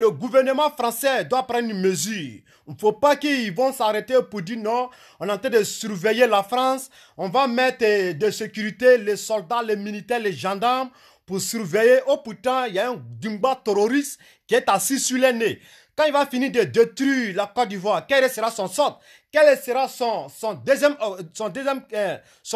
Le gouvernement français doit prendre une mesure. Il ne faut pas qu'ils vont s'arrêter pour dire non, on est en train de surveiller la France, on va mettre de sécurité les soldats, les militaires, les gendarmes pour surveiller. Oh pourtant, il y a un Dumba terroriste qui est assis sur les nez. Quand il va finir de détruire la Côte d'Ivoire, quel sera son sort? Quel sera son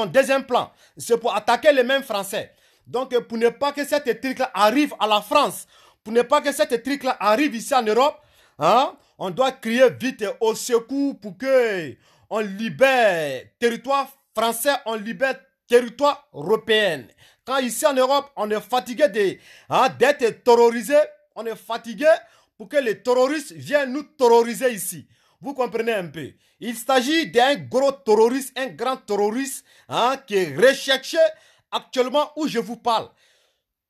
deuxième plan? C'est pour attaquer les mêmes Français. Donc, pour ne pas que cette truc-là arrive à la France, pour ne pas que cette truc-là arrive ici en Europe, hein, on doit crier vite au secours pour que on libère territoire français, on libère territoire européen. Quand ici en Europe, on est fatigué d'être terrorisé, on est fatigué pour que les terroristes viennent nous terroriser ici. Vous comprenez un peu? Il s'agit d'un gros terroriste, un grand terroriste hein, qui est recherché actuellement où je vous parle.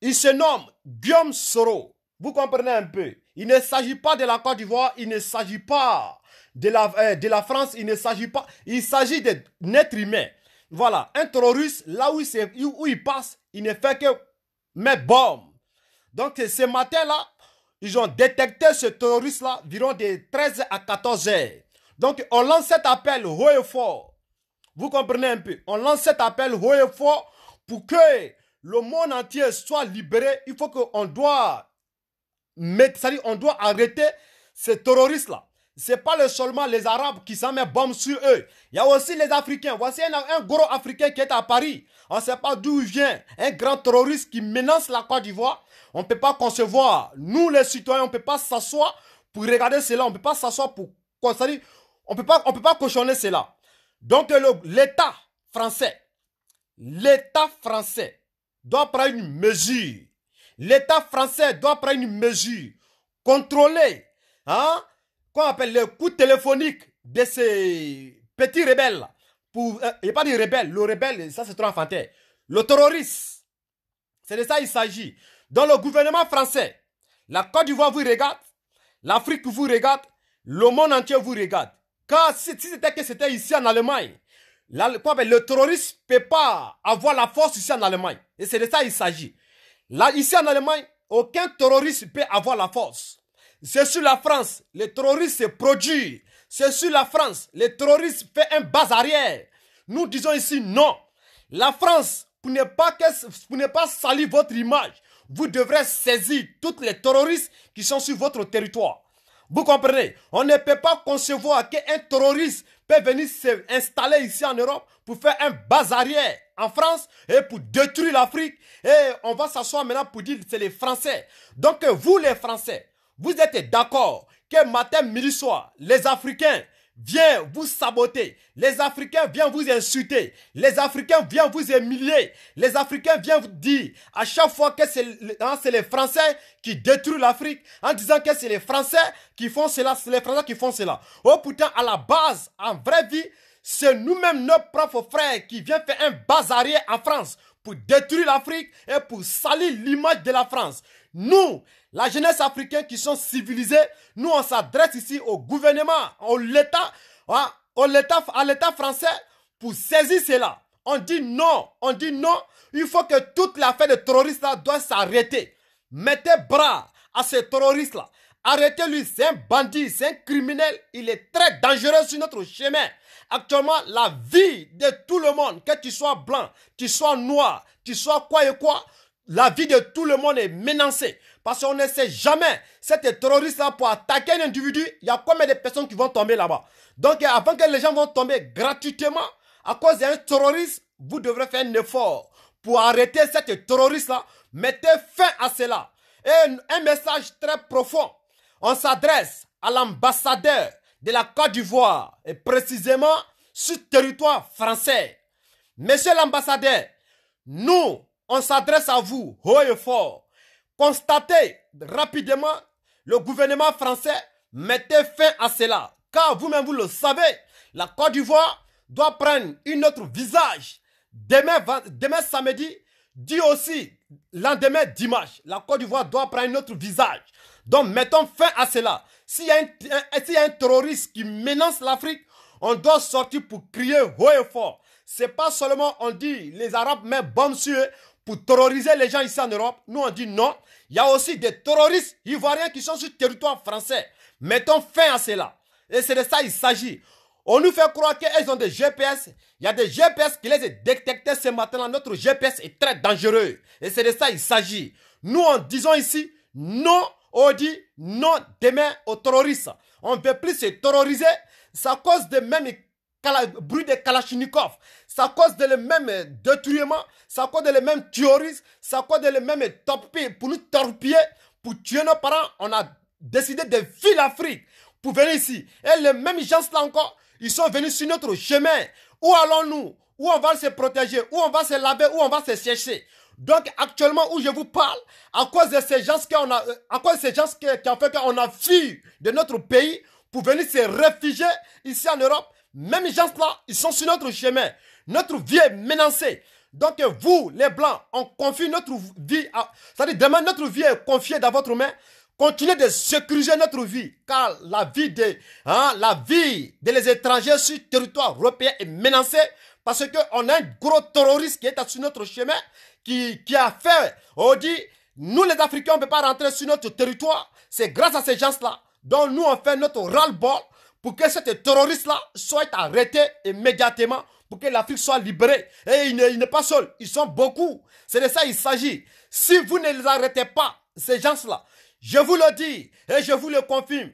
Il se nomme Guillaume Soro. Vous comprenez un peu? Il ne s'agit pas de la Côte d'Ivoire, il ne s'agit pas de la France, il ne s'agit pas... Il s'agit d'un être humain. Voilà, un terroriste, là où il passe, il ne fait que mettre bombe. Donc ce matin-là, ils ont détecté ce terroriste-là environ de 13 à 14 heures. Donc on lance cet appel haut et fort. Vous comprenez un peu? On lance cet appel haut et fort pour que le monde entier soit libéré. Il faut qu'on doit on doit arrêter ces terroristes-là. Ce n'est pas seulement les Arabes qui s'en mettent bombe sur eux. Il y a aussi les Africains. Voici un gros Africain qui est à Paris. On ne sait pas d'où il vient. Un grand terroriste qui menace la Côte d'Ivoire. On ne peut pas concevoir. Nous, les citoyens, on ne peut pas s'asseoir pour regarder cela. On ne peut pas s'asseoir pour... On ne peut pas cautionner cela. Donc, l'État français doit prendre une mesure. L'État français doit prendre une mesure. Contrôler, hein, qu'on appelle le coup téléphonique de ces petits rebelles. Il n'y a pas de rebelle. Le rebelle, ça c'est trop enfantin. Le terroriste. C'est de ça qu'il s'agit. Dans le gouvernement français, la Côte d'Ivoire vous regarde, l'Afrique vous regarde, le monde entier vous regarde. Car si c'était ici en Allemagne, le terroriste ne peut pas avoir la force ici en Allemagne. Et c'est de ça qu'il s'agit. Là, ici en Allemagne, aucun terroriste ne peut avoir la force. C'est sur la France, les terroristes se produisent. C'est sur la France, les terroristes font un bas arrière. Nous disons ici non. La France, pour ne pas salir votre image, vous devrez saisir tous les terroristes qui sont sur votre territoire. Vous comprenez? On ne peut pas concevoir qu'un terroriste peut venir s'installer ici en Europe pour faire un bas arrière en France et pour détruire l'Afrique. Et on va s'asseoir maintenant pour dire que c'est les Français. Donc vous les Français, vous êtes d'accord que matin, midi, soir, les Africains viennent vous saboter. Les Africains viennent vous insulter. Les Africains viennent vous humilier. Les Africains viennent vous dire à chaque fois que c'est les Français qui détruisent l'Afrique en disant que c'est les Français qui font cela, c'est les Français qui font cela. Oh pourtant, à la base, en vraie vie, c'est nous-mêmes, nos propres frères, qui viennent faire un bas arrière en France pour détruire l'Afrique et pour salir l'image de la France. Nous, la jeunesse africaine qui sont civilisés, nous on s'adresse ici au gouvernement, à l'État français pour saisir cela. On dit non, il faut que toute l'affaire de terroristes là doit s'arrêter. Mettez bras à ces terroristes là. Arrêtez-lui, c'est un bandit, c'est un criminel, il est très dangereux sur notre chemin. Actuellement, la vie de tout le monde, que tu sois blanc, tu sois noir, tu sois quoi et quoi, la vie de tout le monde est menacée. Parce qu'on ne sait jamais, cet terroriste-là, pour attaquer un individu, il y a combien de personnes qui vont tomber là-bas. Donc, avant que les gens vont tomber gratuitement, à cause d'un terroriste, vous devrez faire un effort pour arrêter cet terroriste-là. Mettez fin à cela. Et un message très profond. On s'adresse à l'ambassadeur de la Côte d'Ivoire, et précisément sur le territoire français. Monsieur l'ambassadeur, nous, on s'adresse à vous, haut et fort. Constatez rapidement le gouvernement français, mettez fin à cela. Car vous-même, vous le savez, la Côte d'Ivoire doit prendre un autre visage. Demain samedi, dit aussi, lendemain dimanche, la Côte d'Ivoire doit prendre un autre visage. Donc, mettons fin à cela. S'il y a un terroriste qui menace l'Afrique, on doit sortir pour crier haut et fort. C'est pas seulement on dit les Arabes mettent bombe sur eux pour terroriser les gens ici en Europe. Nous, on dit non. Il y a aussi des terroristes ivoiriens qui sont sur le territoire français. Mettons fin à cela. Et c'est de ça qu'il s'agit. On nous fait croire qu'elles ont des GPS. Il y a des GPS qui les ont détectés ce matin-là. Notre GPS est très dangereux. Et c'est de ça qu'il s'agit. Nous, en disons ici, non, on dit non demain aux terroristes. On ne veut plus se terroriser. Ça cause de même bruit de Kalachnikov. Ça cause de le même détruisement. Ça cause de le même terrorisme. Ça cause de le même torpille. Pour nous torpiller, pour tuer nos parents, on a décidé de fuir l'Afrique pour venir ici. Et les mêmes gens-là encore, ils sont venus sur notre chemin. Où allons-nous? Où on va se protéger? Où on va se laver? Où on va se sécher? Donc actuellement où je vous parle, à cause de ces gens qui ont fait qu'on a fui de notre pays pour venir se réfugier ici en Europe, même les gens-là, ils sont sur notre chemin. Notre vie est menacée. Donc vous, les Blancs, on confie notre vie, c'est-à-dire demain notre vie est confiée dans votre main. Continuez de sécuriser notre vie, car la vie des étrangers sur le territoire européen est menacée parce qu'on a un gros terroriste qui est sur notre chemin, qui a fait, on dit, nous les Africains, on ne peut pas rentrer sur notre territoire. C'est grâce à ces gens-là dont nous on fait notre ras-le-bol pour que ces terroristes-là soient arrêtés immédiatement pour que l'Afrique soit libérée. Et il n'est pas seul, ils sont beaucoup. C'est de ça qu'il s'agit. Si vous ne les arrêtez pas, ces gens-là, je vous le dis et je vous le confirme,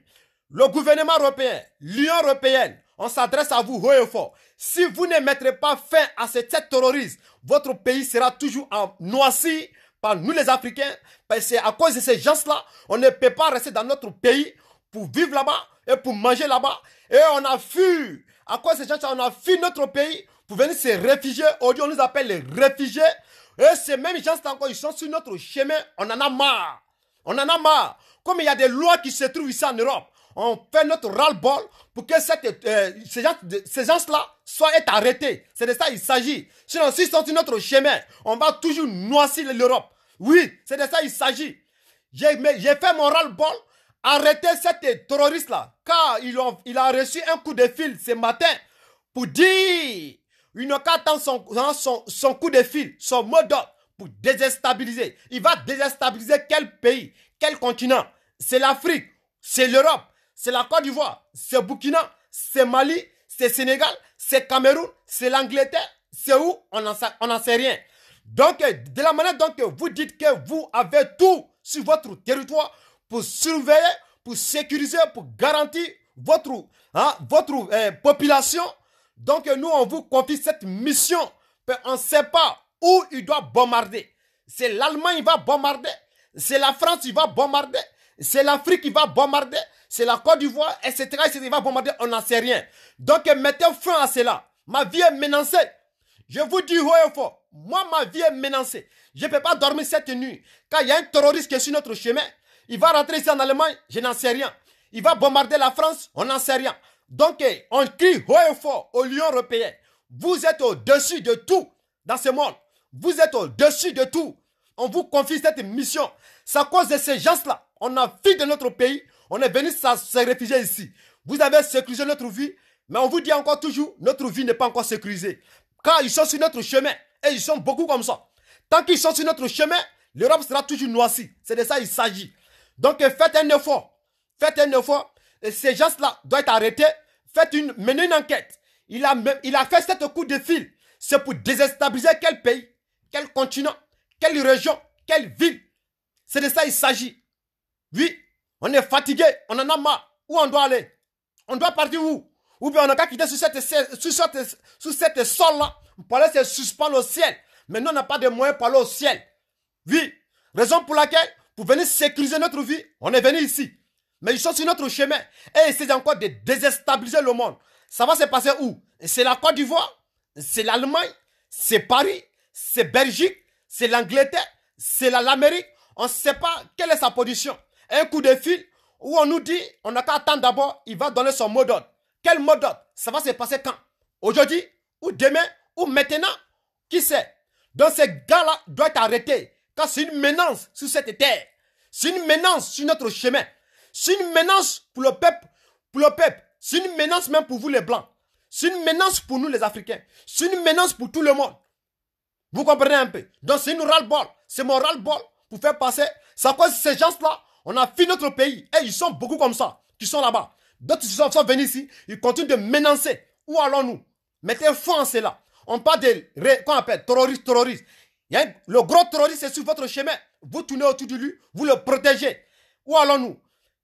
le gouvernement européen, l'Union européenne, on s'adresse à vous haut et fort. Si vous ne mettrez pas fin à ces terroristes, votre pays sera toujours noirci par nous les Africains. Parce que à cause de ces gens-là, on ne peut pas rester dans notre pays pour vivre là-bas et pour manger là-bas. Et on a fui, à cause de ces gens-là, on a fui notre pays pour venir se réfugier. Aujourd'hui, on nous appelle les réfugiés. Et ces mêmes gens-là encore, ils sont sur notre chemin. On en a marre. On en a marre. Comme il y a des lois qui se trouvent ici en Europe, on fait notre ras-le-bol pour que ces gens-là soient arrêtés. C'est de ça qu'il s'agit. Sinon, s'ils sont sur notre chemin, on va toujours noircir l'Europe. Oui, c'est de ça qu'il s'agit. J'ai fait mon ras-le-bol, arrêter ces terroristes-là, car il a reçu un coup de fil ce matin pour dire, il n'a qu'à attendre son coup de fil, son mot d'ordre pour déstabiliser. Il va déstabiliser quel pays, quel continent? C'est l'Afrique, c'est l'Europe, c'est la Côte d'Ivoire, c'est Burkina, c'est Mali, c'est Sénégal, c'est Cameroun, c'est l'Angleterre, c'est où? On n'en sait rien. Donc, de la manière dont vous dites que vous avez tout sur votre territoire pour surveiller, pour sécuriser, pour garantir votre population, donc nous, on vous confie cette mission. On ne sait pas où il doit bombarder. C'est l'Allemagne qui va bombarder, c'est la France qui va bombarder, c'est l'Afrique qui va bombarder, c'est la Côte d'Ivoire, etc., il va bombarder, on n'en sait rien. Donc mettez fin à cela. Ma vie est menacée. Je vous dis haut et fort, moi ma vie est menacée. Je ne peux pas dormir cette nuit. Quand il y a un terroriste qui est sur notre chemin, il va rentrer ici en Allemagne, je n'en sais rien. Il va bombarder la France, on n'en sait rien. Donc on crie haut et fort aux Union européenne. Vous êtes au-dessus de tout dans ce monde. Vous êtes au-dessus de tout. On vous confie cette mission. C'est à cause de ces gens-là. On a fui de notre pays. On est venu se réfugier ici. Vous avez sécurisé notre vie. Mais on vous dit encore toujours, notre vie n'est pas encore sécurisée. Car ils sont sur notre chemin. Et ils sont beaucoup comme ça. Tant qu'ils sont sur notre chemin, l'Europe sera toujours noircie. C'est de ça qu'il s'agit. Donc faites un effort. Faites un effort. Et ces gens-là doivent être arrêtés. Menez une enquête. Il a fait cette coup de fil. C'est pour déstabiliser quel pays, quel continent, quelle région, quelle ville. C'est de ça qu'il s'agit. Oui, on est fatigué, on en a marre. Où on doit aller? On doit partir où? Ou bien on n'a qu'à quitter sur cette sol-là pour aller se suspendre au ciel. Mais nous, on n'a pas de moyens pour aller au ciel. Oui, raison pour laquelle, pour venir sécuriser notre vie, on est venu ici. Mais ils sont sur notre chemin et ils essaient encore de déstabiliser le monde. Ça va se passer où? C'est la Côte d'Ivoire, c'est l'Allemagne, c'est Paris, c'est Belgique, c'est l'Angleterre, c'est l'Amérique. On ne sait pas quelle est sa position. Un coup de fil où on nous dit, on n'a qu'à attendre d'abord, il va donner son mot d'ordre. Quel mot d'ordre? Ça va se passer quand? Aujourd'hui? Ou demain? Ou maintenant? Qui sait? Donc ces gars-là doivent être arrêtés. Car c'est une menace sur cette terre. C'est une menace sur notre chemin. C'est une menace pour le peuple. C'est une menace même pour vous les Blancs. C'est une menace pour nous les Africains. C'est une menace pour tout le monde. Vous comprenez un peu? Donc c'est une ras-le-bol. C'est mon ras-le-bol pour faire passer. C'est à cause de ces gens-là, on a fini notre pays. Et ils sont beaucoup comme ça, qui sont là-bas. D'autres sont venus ici, ils continuent de menacer. Où allons-nous? Mettez foi en cela. On parle de, qu'on appelle terroriste. Le gros terroriste est sur votre chemin. Vous tournez autour de lui, vous le protégez. Où allons-nous?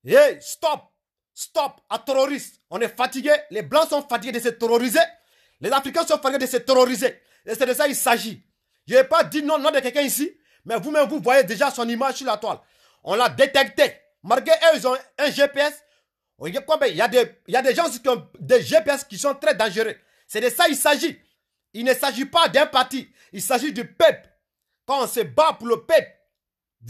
Hey, stop à terroristes. On est fatigué, les blancs sont fatigués de se terroriser. Les Africains sont fatigués de se terroriser. Et c'est de ça qu'il s'agit. Je n'ai pas dit non de quelqu'un ici, mais vous-même, vous voyez déjà son image sur la toile. On l'a détecté. Malgré eux, ils ont un GPS. Il y a des gens qui ont des GPS qui sont très dangereux. C'est de ça qu'il s'agit. Il ne s'agit pas d'un parti. Il s'agit du peuple. Quand on se bat pour le peuple,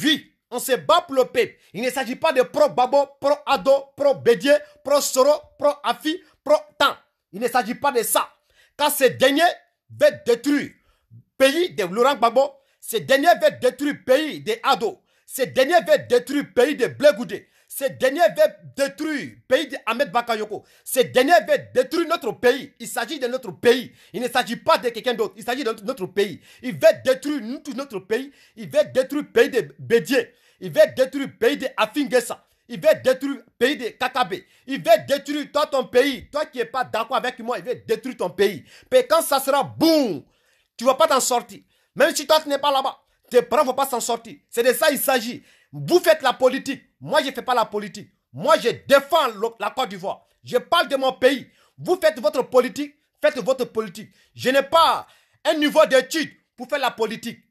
oui, on se bat pour le peuple. Il ne s'agit pas de pro-Babo, pro-Ado, pro-Bédier, pro-Soro, pro-Afi, pro-Tan. Il ne s'agit pas de ça. Quand ces derniers veulent détruire le pays de Laurent Gbagbo, ces derniers veulent détruire le pays des Ado, ces derniers veulent détruire le pays de Blé Goudé, ces derniers veulent détruire le pays d'Ahmed Bakayoko, ces derniers veulent détruire notre pays. Il s'agit de notre pays. Il ne s'agit pas de quelqu'un d'autre. Il s'agit de notre pays. Ils veulent détruire tout notre pays. Ils veulent détruire le pays de Bédier. Ils veulent détruire le pays de Afingessa. Il veut détruire le pays de Kakabé. Il veut détruire toi, ton pays. Toi qui n'es pas d'accord avec moi, il veut détruire ton pays. Mais quand ça sera boum, tu ne vas pas t'en sortir. Même si toi, tu n'es pas là-bas, tes parents ne vont pas s'en sortir. C'est de ça qu'il s'agit. Vous faites la politique. Moi, je ne fais pas la politique. Moi, je défends la Côte d'Ivoire. Je parle de mon pays. Vous faites votre politique. Faites votre politique. Je n'ai pas un niveau d'étude pour faire la politique.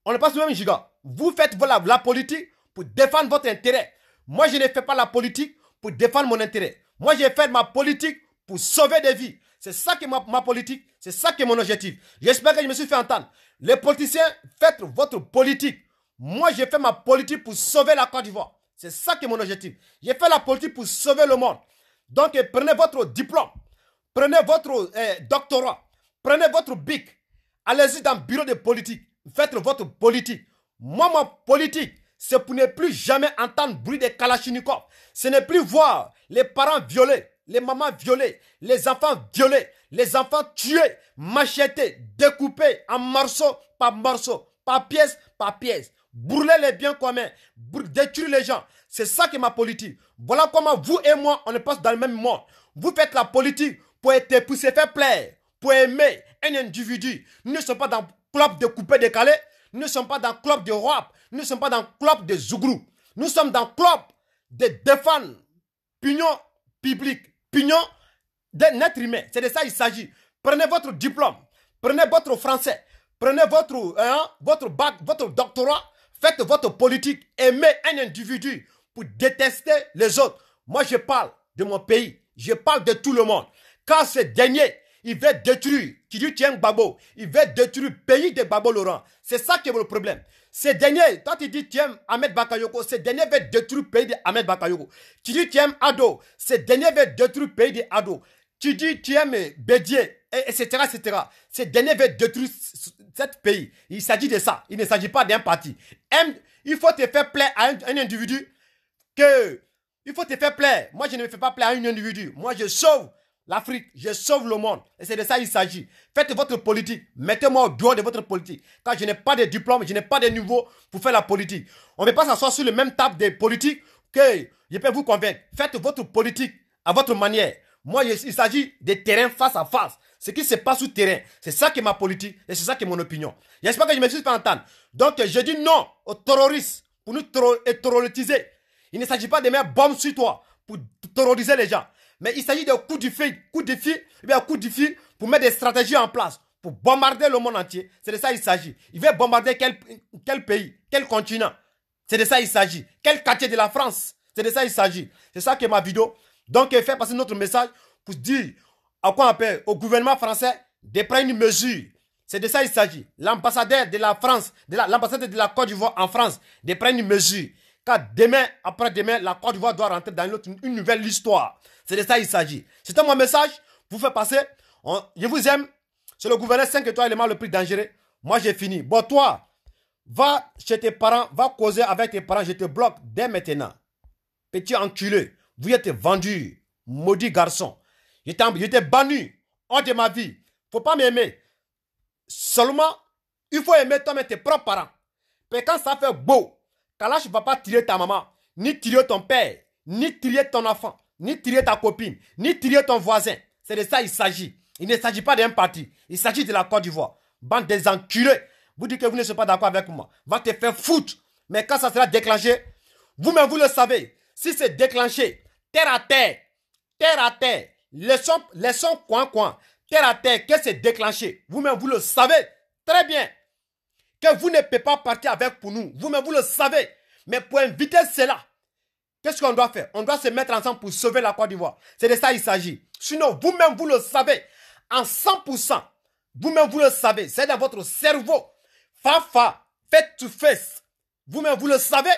On n'est pas sur le même giga. Vous faites la politique pour défendre votre intérêt. Moi, je ne fais pas la politique pour défendre mon intérêt. Moi, je fais ma politique pour sauver des vies. C'est ça qui est ma politique. C'est ça qui est mon objectif. J'espère que je me suis fait entendre. Les politiciens, faites votre politique. Moi, je fais ma politique pour sauver la Côte d'Ivoire. C'est ça qui est mon objectif. Je fais la politique pour sauver le monde. Donc, prenez votre diplôme. Prenez votre doctorat. Prenez votre bic. Allez-y dans le bureau de politique. Faites votre politique. Moi, ma politique, c'est pour ne plus jamais entendre bruit de Kalachnikov. Ce n'est plus voir les parents violés, les mamans violées, les enfants violés, les enfants tués, machetés, découpés en morceaux, par pièce. Brûler les biens communs, détruire les gens. C'est ça qui est ma politique. Voilà comment vous et moi, on est pas dans le même monde. Vous faites la politique pour se faire plaire, pour aimer un individu. Nous ne sommes pas dans le club de coupé décalé. Nous ne sommes pas dans le club de rap. Nous ne sommes pas dans le club de Zougrou. Nous sommes dans le club de défendre pignon public, pignon d'un être humain. C'est de ça qu'il s'agit. Prenez votre diplôme, prenez votre français, prenez votre bac, votre doctorat, faites votre politique, aimez un individu pour détester les autres. Moi, je parle de mon pays, je parle de tout le monde. Quand ce dernier, il veut détruire, qui dit tiens Gbagbo, il veut détruire le pays de Gbagbo Laurent. C'est ça qui est le problème. Ces derniers, toi tu dis tiens Ahmed Bakayoko, ces derniers veulent détruire le pays de Ahmed Bakayoko. Tu dis tiens Ado, ces derniers veulent détruire le pays de Ado. Tu dis tiens Bédier, etc. Ces derniers veulent détruire ce pays. Il s'agit de ça. Il ne s'agit pas d'un parti. Il faut te faire plaire à un individu il faut te faire plaire. Moi, je ne me fais pas plaire à un individu. Moi, je sauve l'Afrique, je sauve le monde. Et c'est de ça qu'il s'agit. Faites votre politique. Mettez-moi au dehors de votre politique. Quand je n'ai pas de diplôme, je n'ai pas de niveau pour faire la politique. On ne peut pas s'asseoir sur le même table de politique que je peux vous convaincre. Faites votre politique à votre manière. Moi, il s'agit de terrain face à face. Ce qui se passe sur le terrain. C'est ça qui est ma politique et c'est ça qui est mon opinion. J'espère que je me suis fait entendre. Donc, je dis non aux terroristes pour nous terroriser. Il ne s'agit pas de mettre bombe sur toi pour terroriser les gens. Mais il s'agit de coups de fil pour mettre des stratégies en place, pour bombarder le monde entier. C'est de ça qu'il s'agit. Il veut bombarder quel pays, quel continent. C'est de ça qu'il s'agit. Quel quartier de la France. C'est de ça qu'il s'agit. C'est ça qui est ma vidéo. Donc, faire passer notre message pour dire au gouvernement français de prendre une mesure. C'est de ça qu'il s'agit. L'ambassadeur de la France, l'ambassadeur de la Côte d'Ivoire en France, de prendre une mesure. Car demain, après-demain, la Côte d'Ivoire doit rentrer dans une nouvelle histoire. C'est de ça qu'il s'agit. C'était mon message. Vous faites passer. Je vous aime. C'est le gouverneur 5 étoiles le plus dangereux. Moi, j'ai fini. Bon, toi, va chez tes parents, va causer avec tes parents. Je te bloque dès maintenant. Petit enculé. Vous êtes vendu. Maudit garçon. J'étais banni hors de ma vie. Faut pas m'aimer. Seulement Il faut aimer toi-même tes propres parents. Mais quand ça fait beau, Kalash ne va pas tirer ta maman, ni tirer ton père, ni tirer ton enfant, ni tirer ta copine, ni tirer ton voisin. C'est de ça il s'agit. Il ne s'agit pas d'un parti. Il s'agit de la Côte d'Ivoire. Bande des enculés. Vous dites que vous ne serez pas d'accord avec moi. Va te faire foutre. Mais quand ça sera déclenché, vous-même vous le savez. Si c'est déclenché, terre à terre, laissons coin, terre à terre, que c'est déclenché. Vous-même vous le savez très bien. Que vous ne pouvez pas partir avec pour nous. Vous-même vous le savez. Mais pour éviter cela, qu'est-ce qu'on doit faire? On doit se mettre ensemble pour sauver la Côte d'Ivoire. C'est de ça il s'agit. Sinon, vous-même, vous le savez, en 100%, vous-même, vous le savez, c'est dans votre cerveau. Face to face. Vous-même, vous le savez,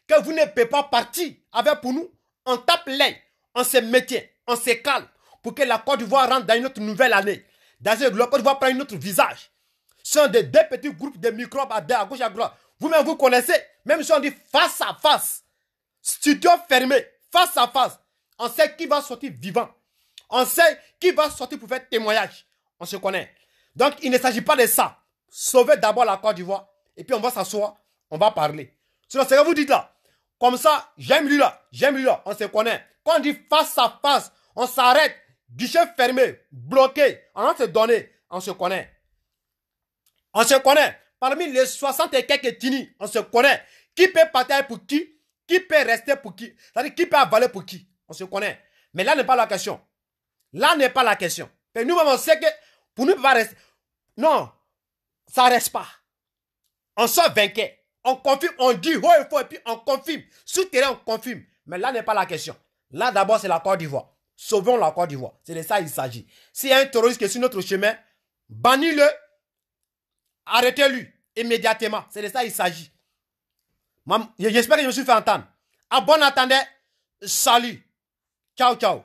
que vous ne pouvez pas partir avec pour nous. On tape l'œil, on se maintient, on se calme, pour que la Côte d'Ivoire rentre dans une autre nouvelle année. La Côte d'Ivoire prend un autre visage. Ce sont deux petits groupes de microbes à gauche et à droite. Vous-même, vous connaissez, même si on dit face à face. Studio fermé, face à face. On sait qui va sortir vivant. On sait qui va sortir pour faire témoignage. On se connaît. Donc, il ne s'agit pas de ça. Sauvez d'abord la Côte d'Ivoire. Et puis, on va s'asseoir. On va parler. Sinon, c'est ce que vous dites là. Comme ça, j'aime lui là. On se connaît. Quand on dit face à face, on s'arrête. Guichet fermé, bloqué. On va se donner. On se connaît. On se connaît. Parmi les 60 et quelques tini, on se connaît. Qui peut partir pour qui? Qui peut rester pour qui? C'est-à-dire qui peut avaler pour qui? On se connaît. Mais là n'est pas la question. Là n'est pas la question. Et nous-mêmes, on sait que pour nous, pas rester. Non, ça ne reste pas. On sort vainqueur. On confirme, on dit haut et fort, et puis on confirme. Souterrain, on confirme. Mais là n'est pas la question. Là, d'abord, c'est la Côte d'Ivoire. Sauvons la Côte d'Ivoire. C'est de ça qu'il s'agit. S'il y a un terroriste qui est sur notre chemin, bannis-le, arrêtez-le immédiatement. C'est de ça qu'il s'agit. J'espère que je me suis fait entendre. À bon entendeur, salut. Ciao, ciao.